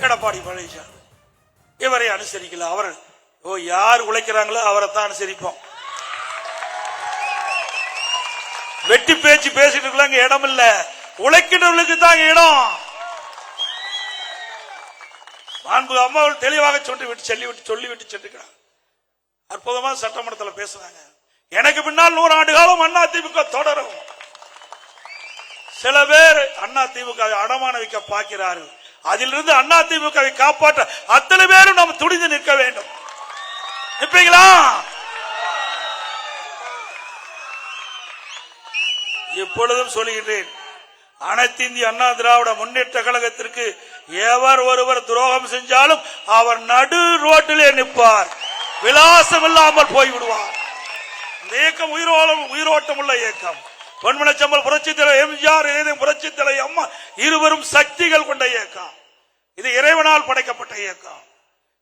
எடப்பாடி பழனிசாமி இவரை அனுசரிக்கல. அவர் யார் உழைக்கிறாங்களோ அவரை தான் அனுசரிப்போம். வெட்டி பேச்சு பேசிட்டு இருக்கலாம் இடம் இல்ல, உழைக்கிறவர்களுக்கு தான் இடம். மாண்பு அம்மா தெளிவாக சொல்லிவிட்டு சென்றிருக்கிறார். அற்புதமா சட்டமன்றத்தில் பேசுறாங்க. எனக்கு பின்னால் 100 ஆண்டு காலம் அண்ணா திமுக தொடரும். சில பேர் அண்ணா திமுக அடமான வைக்க பார்க்கிறார்கள். அதிலிருந்து அண்ணா திமுகவை காப்பாற்ற அத்தனை பேரும் நாம் துணிந்து நிற்க வேண்டும். நிற்பீங்களா? எப்பொழுதும் சொல்லுகின்றேன், அனைத்து இந்திய அண்ணா திராவிட முன்னேற்ற கழகத்திற்கு எவர் ஒருவர் துரோகம் செஞ்சாலும் அவர் நடு ரோட்டிலே நிற்பார், விலாசம் இல்லாமல் போய்விடுவார். இந்த இயக்கம் உயிரோட்டம் உள்ள இயக்கம். பொன்மனச்சம்பல் புரட்சி தலைவர் எம்ஜிஆர், புரட்சி தலைவர் அம்மா இருவரும் சக்திகள் கொண்ட இயக்கம். இது இறைவனால் படைக்கப்பட்ட இயக்கம்.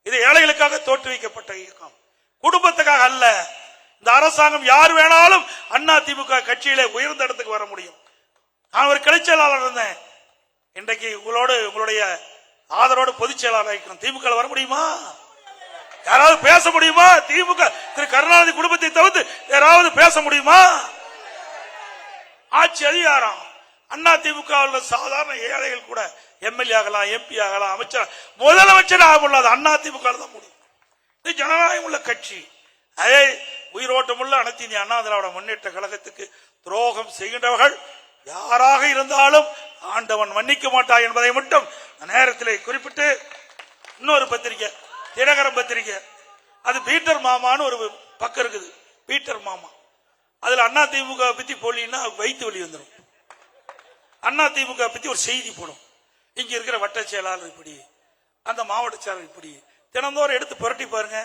இது ஏழைகளுக்காக தோற்றுவிக்கப்பட்ட இயக்கம், குடும்பத்துக்காக அல்ல. இந்த அரசாங்கம் யார் வேணாலும் அண்ணா திமுக கட்சியிலே உயர்ந்த இடத்துக்கு வர முடியும். நான் ஒரு கிளை செயலாளர் இருந்தேன். இன்றைக்கு உங்களுடைய ஆதரவோடு பொதுச் செயலாளர் திமுக வர முடியுமா? யாராவது பேச முடியுமா? திமுக திரு கருணாநிதி குடும்பத்தை தவிர்த்து யாராவது பேச முடியுமா? ஆட்சி அதிகாரம் அண்ணா திமுக சாதாரண ஏழைகள் கூட எம்எல்ஏ ஆகலாம், எம்பி ஆகலாம், அமைச்சர், முதலமைச்சர் ஆக முடியாது. அண்ணா திமுக தான் முடியும். இது ஜனநாயகம் உள்ள கட்சி. அதே உயிரோட்டம் உள்ள அனைத்து இந்திய அண்ணா திராவிட முன்னேற்ற கழகத்துக்கு துரோகம் செய்கின்றவர்கள் யாராக இருந்தாலும் ஆண்டவன் மன்னிக்க மாட்டார் என்பதை மட்டும் நேரத்தில் குறிப்பிட்டு, இன்னொரு பத்திரிகை தினகரன் பத்திரிகை, அது பீட்டர் மாமான்னு ஒரு பக்கம் இருக்குது. பீட்டர் மாமா அதுல அண்ணா திமுக பத்தி போலின்னா வயிற்று வலி வந்துடும். அண்ணா திமுக பத்தி ஒரு செய்தி போடும். இங்க இருக்கிற வட்ட செயலாளர் இப்படி, அந்த மாவட்ட செயலாளர் இப்படி, தினந்தோறும் எடுத்து புரட்டி பாருங்க.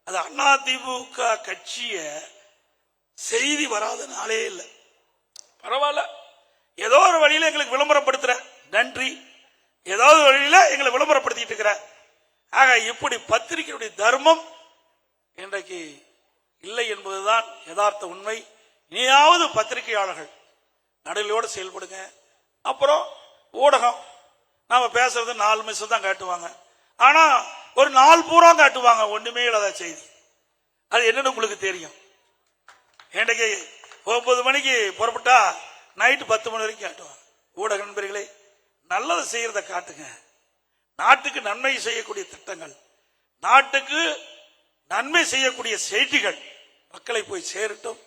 அது அண்ணா திமுக கட்சிய செய்தி வராத நாளே இல்லை. பரவாயில்ல, ஏதோ ஒரு வழியில எங்களுக்கு விளம்பரப்படுத்துற, நன்றி. ஏதாவது வழியில எங்களை விளம்பரப்படுத்திட்டு இருக்கிற. ஆக இப்படி பத்திரிகையுடைய தர்மம் இன்றைக்கு இல்லை என்பதுதான் யதார்த்த உண்மை. இனியாவது பத்திரிகையாளர்கள் நடுநிலையோடு செயல்படுங்க. அப்புறம் ஊடகம் நாம பேசுறது 4 நிமிஷம் தான் காட்டுவாங்க, ஆனா ஒரு நாள் பூரா காட்டுவாங்க ஒண்ணுமே இல்லாத செய்தி. அது என்னன்னு உங்களுக்கு தெரியும். இன்றைக்கு 9 மணிக்கு புறப்பட்டா நைட்டு 10 மணி வரைக்கும் காட்டுவாங்க. ஊடக நண்பர்களே, நல்லதை செய்யறத காட்டுங்க. நாட்டுக்கு நன்மை செய்யக்கூடிய திட்டங்கள், நாட்டுக்கு நன்மை செய்யக்கூடிய செய்திகள் மக்களை போய் சேரட்டும்.